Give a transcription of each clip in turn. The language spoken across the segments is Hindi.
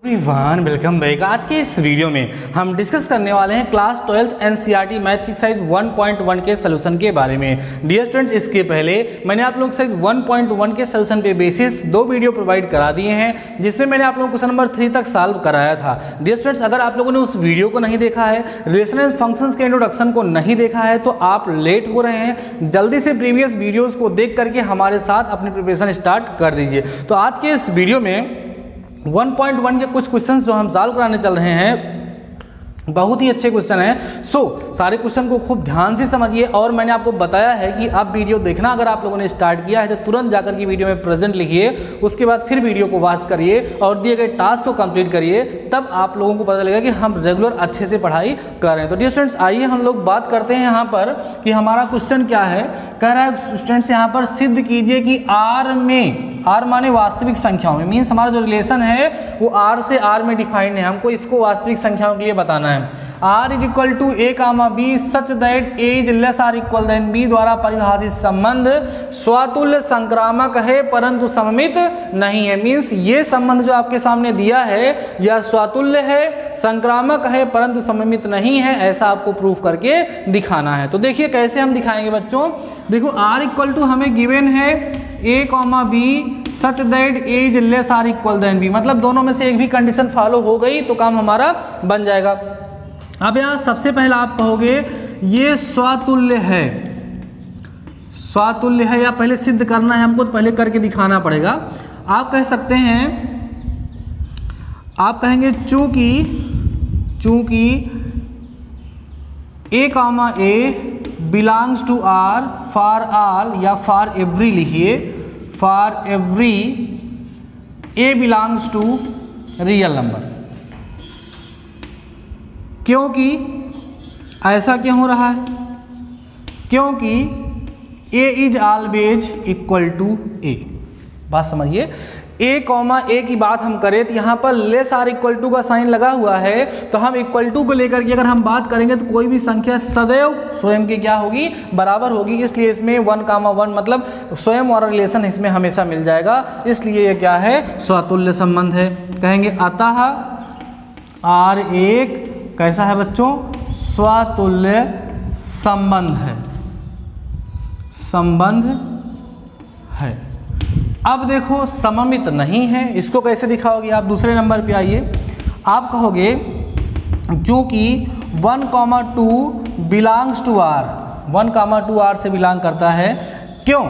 Everyone welcome back. आज के इस वीडियो में हम डिस्कस करने वाले हैं क्लास 12th एनसीईआरटी मैथ की एक्सरसाइज 1.1 के सलूशन के बारे में। डियर स्टूडेंट्स, इसके पहले मैंने आप लोगों को एक्सरसाइज 1.1 के सलूशन पे बेसिस 2 वीडियो प्रोवाइड करा दिए हैं, जिसमें मैंने आप लोगों को क्वेश्चन नंबर 3 तक सॉल्व कराया था। डियर स्टूडेंट्स, अगर आप लोगों ने उस वीडियो को नहीं देखा है, रिलेशन एंड फंक्शंस के इंट्रोडक्शन को नहीं देखा है, तो आप लेट हो रहे हैं। जल्दी से प्रीवियस वीडियोज़ को देख करके हमारे साथ अपनी प्रिपरेशन स्टार्ट कर दीजिए। तो आज के इस वीडियो में 1.1 के कुछ क्वेश्चंस जो हम सॉल्व कराने चल रहे हैं, बहुत ही अच्छे क्वेश्चन हैं। सारे क्वेश्चन को खूब ध्यान से समझिए। और मैंने आपको बताया है कि आप वीडियो देखना अगर आप लोगों ने स्टार्ट किया है तो तुरंत जाकर के वीडियो में प्रेजेंट लिखिए, उसके बाद फिर वीडियो को वॉच करिए और दिए गए टास्क को कंप्लीट करिए, तब आप लोगों को पता लगेगा कि हम रेगुलर अच्छे से पढ़ाई कर रहे हैं। तो डियर स्टूडेंट्स, आइए हम लोग बात करते हैं यहाँ पर कि हमारा क्वेश्चन क्या है। कह रहा है स्टूडेंट्स यहाँ पर सिद्ध कीजिए कि आर माने वास्तविक संख्याओं में, मीन्स हमारा जो रिलेशन है वो आर से आर में डिफाइंड है, हमको इसको वास्तविक संख्याओं के लिए बताना है। R is equal to A comma B such that A is less or equal than B द्वारा परिभाषित संबंध स्वतुल्य संक्रामक है परंतु सममित नहीं है। मीन्स ये संबंध जो आपके सामने दिया है यह स्वतुल्य है, संक्रामक है परंतु सममित नहीं है, ऐसा आपको प्रूफ करके दिखाना है। तो देखिए कैसे हम दिखाएंगे बच्चों। देखो R इक्वल टू हमें गिवन है a comma b such that A is less or equal than b, मतलब दोनों में से एक भी कंडीशन फॉलो हो गई तो काम हमारा बन जाएगा। अब यहाँ सबसे पहला आप कहोगे ये स्वतुल्य है, स्वतुल्य है या पहले सिद्ध करना है हमको, तो पहले करके दिखाना पड़ेगा। आप कह सकते हैं, आप कहेंगे चूंकि a comma a belongs to R for all या फॉर एवरी लिखिए, for every a belongs to real number. क्योंकि ऐसा क्यों हो रहा है? क्योंकि a is always equal to a। बात समझिए, a कॉमा a की बात हम करें तो यहाँ पर लेस आर इक्वल टू का साइन लगा हुआ है, तो हम इक्वल टू को लेकर के अगर हम बात करेंगे तो कोई भी संख्या सदैव स्वयं की क्या होगी, बराबर होगी। इसलिए इसमें 1,1 मतलब स्वयं वाला रिलेशन इसमें हमेशा मिल जाएगा, इसलिए ये क्या है, स्वतुल्य संबंध है। कहेंगे अतः आर एक कैसा है बच्चों, स्वतुल्य संबंध है, संबंध है। अब देखो सममित नहीं है, इसको कैसे दिखाओगे आप? दूसरे नंबर पे आइए, आप कहोगे क्योंकि 1,2 बिलोंग्स टू आर, 1,2 आर से बिलोंग करता है। क्यों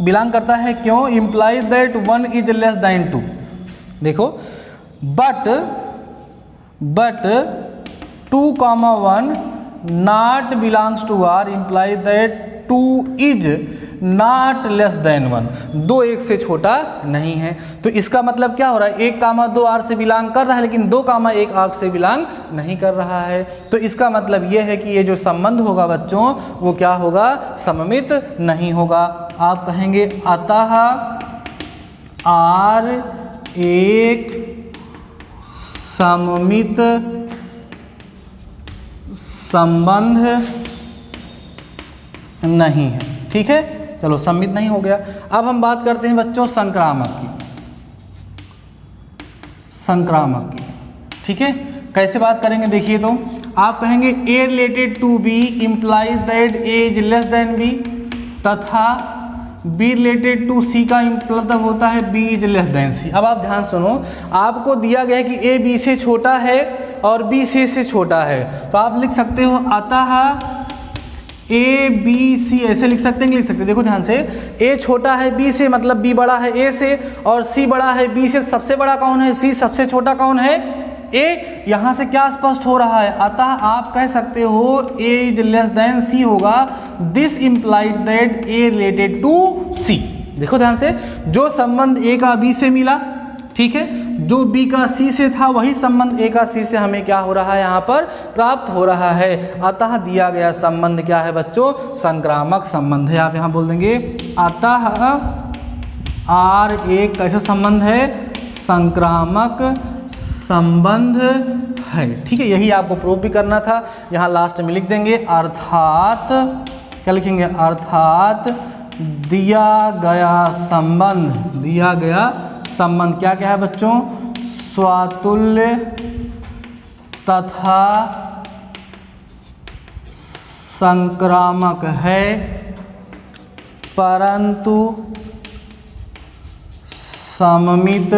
बिलोंग करता है? क्यों? Implies that 1 is less then 2। देखो but 2,1 not belongs to R implies that 2 is not less than 1, 2 1 से छोटा नहीं है। तो इसका मतलब क्या हो रहा है, 1,2 R से बिलोंग कर रहा है लेकिन 2,1 R से बिलोंग नहीं कर रहा है। तो इसका मतलब यह है कि ये जो संबंध होगा बच्चों वो क्या होगा, सममित नहीं होगा। आप कहेंगे अतः R एक सममित संबंध नहीं है। ठीक है, चलो सममित नहीं हो गया। अब हम बात करते हैं बच्चों संक्रामक की, संक्रामक की। ठीक है, कैसे बात करेंगे देखिए। तो आप कहेंगे a related to b implies that A is less than b, तथा बी रिलेटेड टू सी का मतलब होता है b is less than c. अब आप ध्यान सुनो, आपको दिया गया है कि ए बी से छोटा है और बी सी से छोटा है, तो आप लिख सकते हो अतः ए बी सी, ऐसे लिख सकते हैं, लिख सकते हैं। देखो ध्यान से, ए छोटा है बी से मतलब बी बड़ा है ए से, और सी बड़ा है बी से। सबसे बड़ा कौन है? सी। सबसे छोटा कौन है? ए। यहाँ से क्या स्पष्ट हो रहा है, अतः आप कह सकते हो a is less than c होगा। This implied that a related to c. देखो ध्यान से, जो संबंध ए का बी से मिला, ठीक है, जो बी का सी से था वही संबंध ए का सी से हमें क्या हो रहा है, यहाँ पर प्राप्त हो रहा है। अतः दिया गया संबंध क्या है बच्चों, संक्रामक संबंध है। आप यहाँ बोल देंगे अतः आर एक कैसा संबंध है, संक्रामक संबंध है। ठीक है, यही आपको प्रूव भी करना था। यहाँ लास्ट में लिख देंगे अर्थात, क्या लिखेंगे, अर्थात दिया गया संबंध क्या क्या है बच्चों, स्वातुल्य तथा संक्रामक है परंतु सममित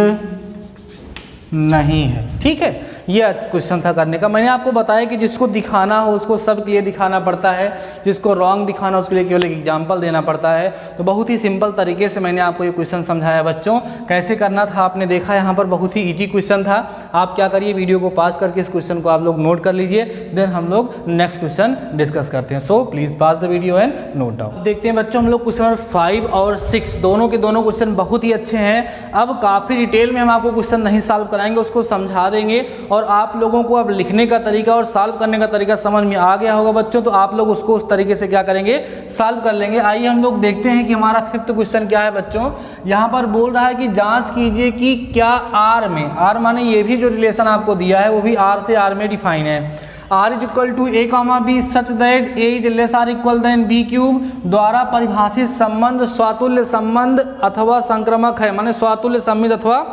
नहीं है। ठीक है, ये क्वेश्चन था करने का। मैंने आपको बताया कि जिसको दिखाना हो उसको सब के लिए दिखाना पड़ता है, जिसको रॉन्ग दिखाना उसके लिए केवल एक एग्जाम्पल देना पड़ता है। तो बहुत ही सिंपल तरीके से मैंने आपको ये क्वेश्चन समझाया बच्चों। कैसे करना था आपने देखा, यहाँ पर बहुत ही इजी क्वेश्चन था। आप क्या करिए, वीडियो को पास करके इस क्वेश्चन को आप लोग नोट कर लीजिए, देन हम लोग नेक्स्ट क्वेश्चन डिस्कस करते हैं। So please pass the video and note down. देखते हैं बच्चों हम लोग क्वेश्चन नंबर 5 और 6 दोनों के दोनों क्वेश्चन बहुत ही अच्छे हैं। अब काफ़ी डिटेल में हम आपको क्वेश्चन नहीं सॉल्व कराएंगे, उसको समझा देंगे और आप लोगों को अब लिखने का तरीका और सॉल्व करने का तरीका समझ में आ गया होगा बच्चों। तो आप लोग उसको उस तरीके से क्या करेंगे, सॉल्व कर लेंगे। आइए हम लोग देखते हैं कि हमारा 5th क्वेश्चन क्या है बच्चों। यहाँ पर बोल रहा है कि जांच कीजिए कि क्या आर में, आर माने ये भी जो रिलेशन आपको दिया है वो भी आर से आर में डिफाइन है। R is equal to A comma B such that A is less or equal than B cube द्वारा परिभाषित संबंध स्वातुल्य संबंध अथवा संक्रामक है, माने स्वातुल्य संबंध अथवा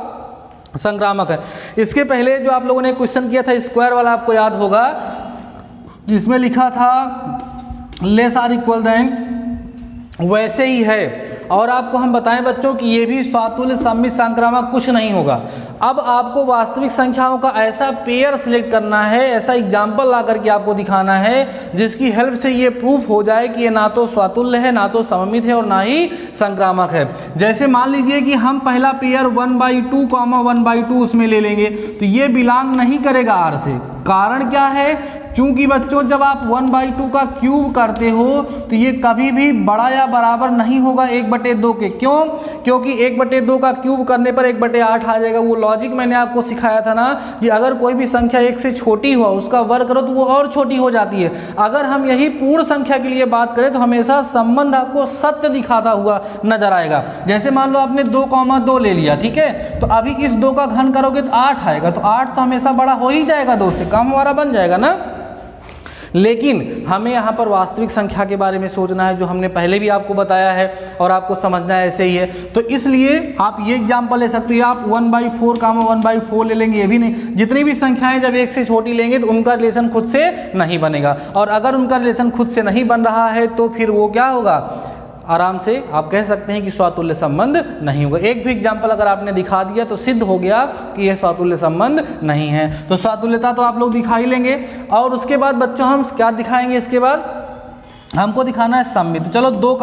संक्रामक है। इसके पहले जो आप लोगों ने क्वेश्चन किया था स्क्वायर वाला आपको याद होगा, जिसमें लिखा था लेस आर इक्वल देन, वैसे ही है। और आपको हम बताएं बच्चों कि ये भी स्वातुल्य सममित संक्रामक कुछ नहीं होगा। अब आपको वास्तविक संख्याओं का ऐसा पेयर सिलेक्ट करना है, ऐसा एग्जाम्पल ला करके आपको दिखाना है जिसकी हेल्प से ये प्रूफ हो जाए कि ये ना तो स्वातुल्य है, ना तो सममित है और ना ही संक्रामक है। जैसे मान लीजिए कि हम पहला पेयर 1/2 1/2 उसमें ले लेंगे तो ये बिलोंग नहीं करेगा आर से। कारण क्या है, चूंकि बच्चों जब आप 1/2 का क्यूब करते हो तो ये कभी भी बड़ा या बराबर नहीं होगा 1/2 के। क्यों? क्योंकि 1/2 का क्यूब करने पर 1/8 आ जाएगा। वो लॉजिक मैंने आपको सिखाया था ना कि अगर कोई भी संख्या 1 से छोटी हो उसका वर्ग करो तो वो और छोटी हो जाती है। अगर हम यही पूर्ण संख्या के लिए बात करें तो हमेशा संबंध आपको सत्य दिखाता हुआ नजर आएगा। जैसे मान लो आपने 2,2 ले लिया, ठीक है, तो अभी इस 2 का घन करोगे तो 8 आएगा, तो 8 तो हमेशा बड़ा हो ही जाएगा, 2 से कम हमारा बन जाएगा ना। लेकिन हमें यहाँ पर वास्तविक संख्या के बारे में सोचना है, जो हमने पहले भी आपको बताया है और आपको समझना है ऐसे ही है। तो इसलिए आप ये एग्जांपल ले सकते हो, आप 1/4 1/4 ले लेंगे, ये भी नहीं। जितनी भी संख्याएं जब 1 से छोटी लेंगे तो उनका रिलेशन खुद से नहीं बनेगा, और अगर उनका रिलेशन खुद से नहीं बन रहा है तो फिर वो क्या होगा, आराम से आप कह सकते हैं कि स्वातुल्य संबंध नहीं होगा। एक भी एग्जाम्पल अगर आपने दिखा दिया तो सिद्ध हो गया कि यह स्वातुल्य संबंध नहीं है। तो स्वातुल्यता तो आप लोग दिखा ही लेंगे। और उसके बाद बच्चों हम क्या दिखाएंगे, इसके बाद हमको दिखाना है सममित। चलो 2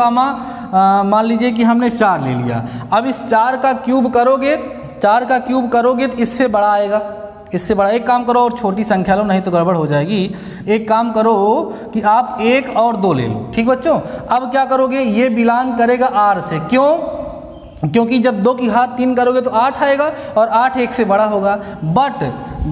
मान लीजिए कि हमने 4 ले लिया। अब इस 4 का क्यूब करोगे, 4 का क्यूब करोगे तो इससे बड़ा आएगा, इससे बड़ा। एक काम करो और छोटी संख्या लो, नहीं तो गड़बड़ हो जाएगी। एक काम करो कि आप 1 और 2 ले लो, ठीक बच्चों। अब क्या करोगे, ये बिलोंग करेगा आर से। क्यों? क्योंकि जब 2 की घात 3 करोगे तो 8 आएगा और 8 1 से बड़ा होगा।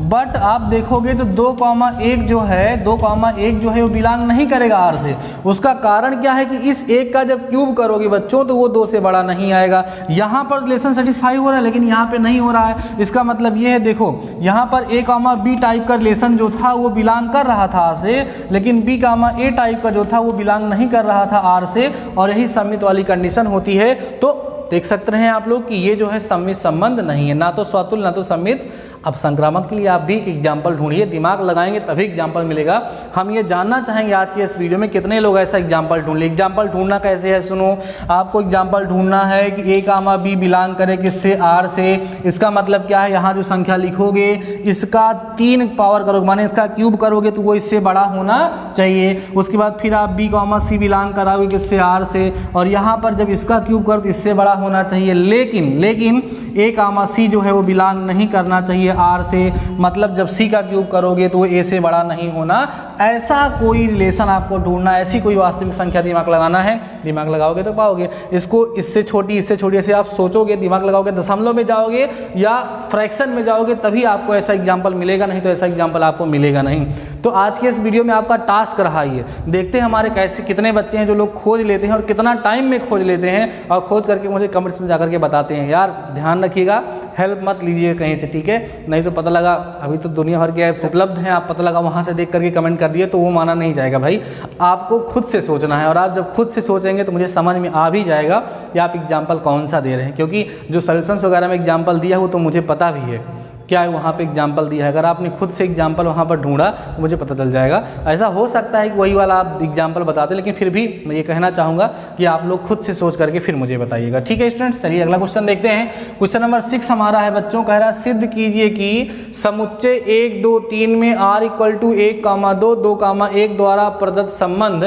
बट आप देखोगे तो 2,1 जो है, 2,1 जो है वो बिलोंग नहीं करेगा आर से। उसका कारण क्या है कि इस 1 का जब क्यूब करोगे बच्चों तो वो 2 से बड़ा नहीं आएगा। यहाँ पर रिलेशन सेटिस्फाई हो रहा है लेकिन यहाँ पे नहीं हो रहा है। इसका मतलब ये है, देखो यहाँ पर A, B टाइप का रिलेशन जो था वो बिलोंग कर रहा था आर से, लेकिन B, A टाइप का जो था वो बिलोंग नहीं कर रहा था आर से, और यही सममित वाली कंडीशन होती है। तो देख सकते हैं आप लोग कि ये जो है सममित संबंध नहीं है, ना तो स्वातुल्य ना तो सममित। अब संक्रामक के लिए आप भी एक एग्जाम्पल ढूंढिए, दिमाग लगाएंगे तभी एग्जाम्पल मिलेगा। हम ये जानना चाहेंगे आज के इस वीडियो में कितने लोग ऐसा एग्जाम्पल ढूंढ ले। एग्जाम्पल ढूंढना कैसे है, सुनो। आपको एग्जाम्पल ढूंढना है कि A, B बिलोंग करे किससे, आर से। इसका मतलब क्या है, यहाँ जो संख्या लिखोगे इसका 3 पावर करोगे, माने इसका क्यूब करोगे तो वो इससे बड़ा होना चाहिए। उसके बाद फिर आप B, C बिलोंग कराओगे किससे, आर से, और यहाँ पर जब इसका क्यूब करो तो इससे बड़ा होना चाहिए। लेकिन A, C जो है वो बिलोंग नहीं करना चाहिए आर से। मतलब जब C का क्यूब करोगे तो वो A से बड़ा नहीं होना। ऐसा कोई रिलेशन आपको ढूंढना, ऐसी कोई वास्तविक संख्या दिमाग लगाना है। दिमाग लगाओगे तो पाओगे। इसको इससे छोटी ऐसे आप सोचोगे, दिमाग लगाओगे, दशमलव में जाओगे या फ्रैक्शन में जाओगे तभी आपको ऐसा एग्जाम्पल मिलेगा, नहीं तो ऐसा एग्जाम्पल आपको मिलेगा नहीं। तो आज के इस वीडियो में आपका टास्क रहा ये, देखते हैं हमारे कितने बच्चे हैं जो लोग खोज लेते हैं और कितना टाइम में खोज लेते हैं, और खोज करके मुझे कमेंट्स में जाकर के बताते हैं। यार ध्यान रखिएगा, हेल्प मत लीजिए कहीं से, ठीक है। नहीं तो पता लगा अभी तो दुनिया भर के ऐप्स उपलब्ध हैं, आप पता लगा वहाँ से देख करके कमेंट कर दिए तो वो माना नहीं जाएगा भाई। आपको खुद से सोचना है और आप जब खुद से सोचेंगे तो मुझे समझ में आ भी जाएगा कि आप एग्जाम्पल कौन सा दे रहे हैं, क्योंकि जो सॉल्यूशंस वगैरह में एग्जाम्पल दिया है वो तो मुझे पता भी है क्या है वहाँ पे एग्जाम्पल दिया है। अगर आपने खुद से एग्जाम्पल वहाँ पर ढूंढा तो मुझे पता चल जाएगा। ऐसा हो सकता है कि वही वाला आप एग्जाम्पल बताते, लेकिन फिर भी मैं ये कहना चाहूँगा कि आप लोग खुद से सोच करके फिर मुझे बताइएगा। ठीक है स्टूडेंट्स, चलिए अगला क्वेश्चन देखते हैं। क्वेश्चन नंबर 6 हमारा है बच्चों, कह रहा है सिद्ध कीजिए कि समुच्चय 1 2 3 में r = 1, 2, 2, 1 द्वारा प्रदत्त संबंध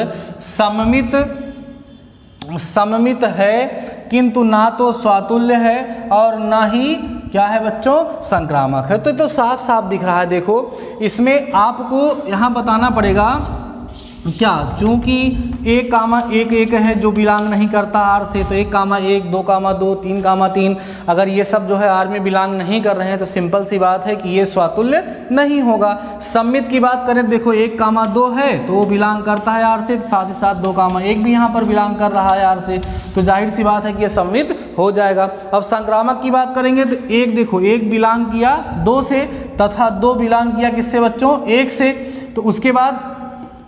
सममित है किंतु ना तो स्वातुल्य है और ना ही क्या है बच्चों संक्रामक है। तो साफ साफ दिख रहा है। देखो इसमें आपको यहाँ बताना पड़ेगा क्या, चूंकि 1, 1, 1 है जो बिलोंग नहीं करता r से, तो 1, 1, 2, 2, 3, 3 अगर ये सब जो है r में बिलोंग नहीं कर रहे हैं तो सिंपल सी बात है कि ये स्वातुल्य नहीं होगा। सममित की बात करें, देखो 1, 2 है तो वो बिलोंग करता है r से, तो साथ ही साथ 2, 1 भी यहाँ पर बिलोंग कर रहा है r से, तो जाहिर सी बात है कि ये सममित हो जाएगा। अब संक्रामक की बात करेंगे तो 1 देखो 1 बिलोंग किया 2 से तथा 2 बिलोंग किया किससे बच्चों 1 से, तो उसके बाद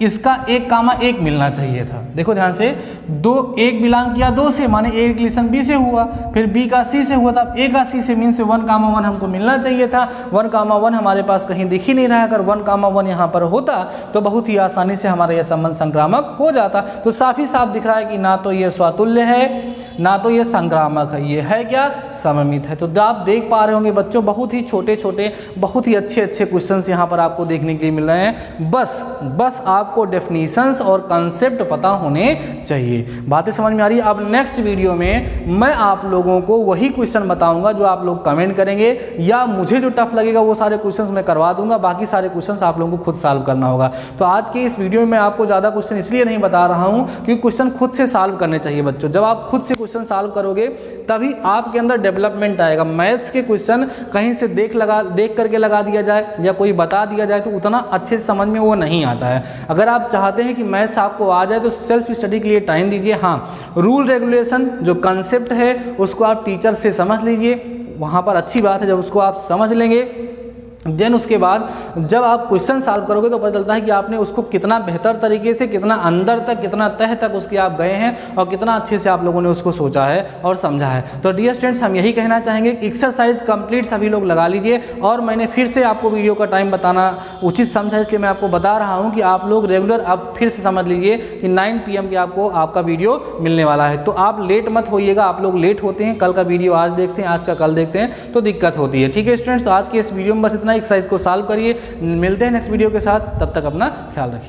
इसका 1, 1 मिलना चाहिए था। देखो ध्यान से, 1 बिलोंग किया 2 से माने A रिलेशन B से हुआ, फिर B का C से हुआ था, A का C से मीन से 1, 1 हमको मिलना चाहिए था। 1, 1 हमारे पास कहीं दिख ही नहीं रहा है। अगर 1, 1 यहाँ पर होता तो बहुत ही आसानी से हमारा यह संबंध संक्रामक हो जाता। तो साफ ही साफ दिख रहा है कि ना तो ये स्वातुल्य है ना तो ये संक्रामक है, ये है क्या सममित है। तो आप देख पा रहे होंगे बच्चों, बहुत ही छोटे छोटे बहुत ही अच्छे अच्छे क्वेश्चंस यहाँ पर आपको देखने के लिए मिल रहे हैं। बस आपको डेफिनेशंस और कंसेप्ट पता होने चाहिए। बातें समझ में आ रही है। अब नेक्स्ट वीडियो में मैं आप लोगों को वही क्वेश्चन बताऊंगा जो आप लोग कमेंट करेंगे, या मुझे जो टफ लगेगा वो सारे क्वेश्चंस मैं करवा दूंगा, बाकी सारे क्वेश्चंस आप लोगों को खुद सॉल्व करना होगा। तो आज के इस वीडियो में मैं आपको ज़्यादा क्वेश्चन इसलिए नहीं बता रहा हूँ क्योंकि क्वेश्चन खुद से सॉल्व करने चाहिए बच्चों। जब आप खुद से क्वेश्चन सॉल्व करोगे तभी आपके अंदर डेवलपमेंट आएगा। मैथ्स के क्वेश्चन कहीं से देख करके लगा दिया जाए या कोई बता दिया जाए तो उतना अच्छे से समझ में वो नहीं आता है। अगर आप चाहते हैं कि मैथ्स आपको आ जाए तो सेल्फ स्टडी के लिए टाइम दीजिए। हाँ, रूल रेगुलेशन जो कंसेप्ट है उसको आप टीचर से समझ लीजिए, वहाँ पर अच्छी बात है। जब उसको आप समझ लेंगे देन उसके बाद जब आप क्वेश्चन सॉल्व करोगे तो पता चलता है कि आपने उसको कितना बेहतर तरीके से, कितना अंदर तक, कितना तह तक उसके आप गए हैं और कितना अच्छे से आप लोगों ने उसको सोचा है और समझा है। तो डियर स्टूडेंट्स, हम यही कहना चाहेंगे कि एक्सरसाइज कंप्लीट सभी लोग लगा लीजिए। और मैंने फिर से आपको वीडियो का टाइम बताना उचित समझा, इसलिए मैं आपको बता रहा हूँ कि आप लोग रेगुलर आप फिर से समझ लीजिए कि 9 PM की आपको आपका वीडियो मिलने वाला है। तो आप लेट मत होइएगा, आप लोग लेट होते हैं, कल का वीडियो आज देखते हैं, आज का कल देखते हैं तो दिक्कत होती है। ठीक है स्टूडेंट्स, तो आज के इस वीडियो में बस इतना। एक्सरसाइज को सॉल्व करिए। मिलते हैं नेक्स्ट वीडियो के साथ, तब तक अपना ख्याल रखिए।